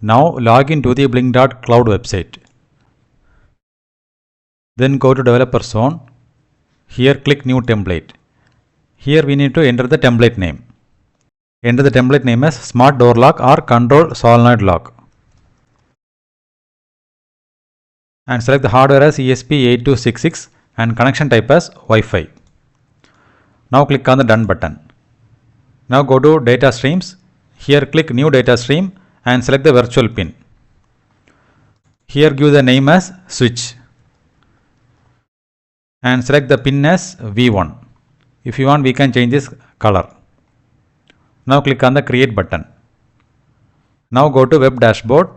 Now log into the blynk.cloud website. Then go to developer zone. Here click new template. Here we need to enter the template name. Enter the template name as smart door lock or control solenoid lock. And select the hardware as ESP8266 and connection type as Wi-Fi. Now click on the done button. Now go to data streams. Here click new data stream and select the virtual pin. Here give the name as switch and select the pin as V1. If you want, we can change this color. Now click on the create button. Now go to web dashboard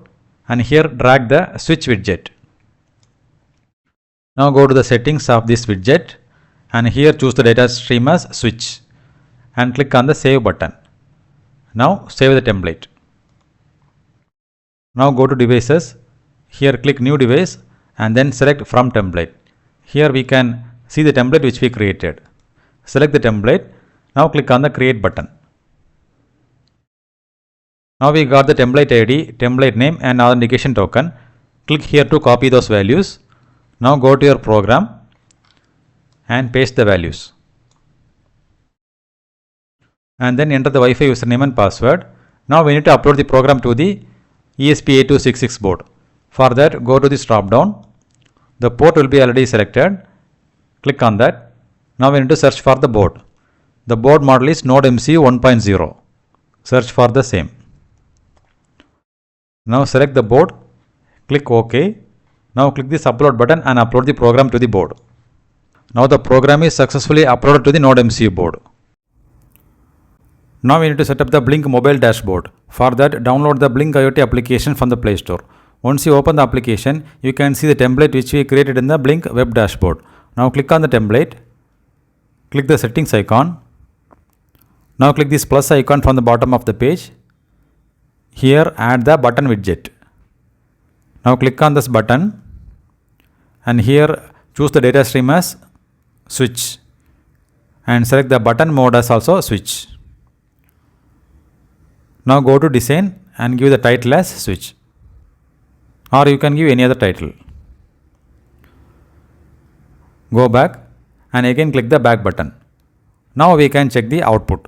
and here drag the switch widget. Now go to the settings of this widget and here choose the data stream as switch and click on the save button. Now save the template. Now go to devices. Here click new device and then select from template. Here we can see the template which we created. Select the template. Now click on the create button. Now we got the template ID, template name and authentication token. Click here to copy those values. Now go to your program and paste the values. And then enter the Wi-Fi username and password. Now we need to upload the program to the ESP8266 board. For that, go to this drop down. The port will be already selected. Click on that. Now we need to search for the board. The board model is NodeMCU 1.0. Search for the same. Now select the board. Click OK. Now click this upload button and upload the program to the board. Now the program is successfully uploaded to the NodeMCU board. Now we need to set up the Blynk mobile dashboard. For that, download the Blynk IoT application from the Play Store. Once you open the application, you can see the template which we created in the Blynk web dashboard. Now click on the template. Click the settings icon. Now click this plus icon from the bottom of the page. Here add the button widget. Now click on this button and here choose the data stream as switch and select the button mode as also switch. Now go to design and give the title as switch, or you can give any other title. Go back and again click the back button. Now we can check the output.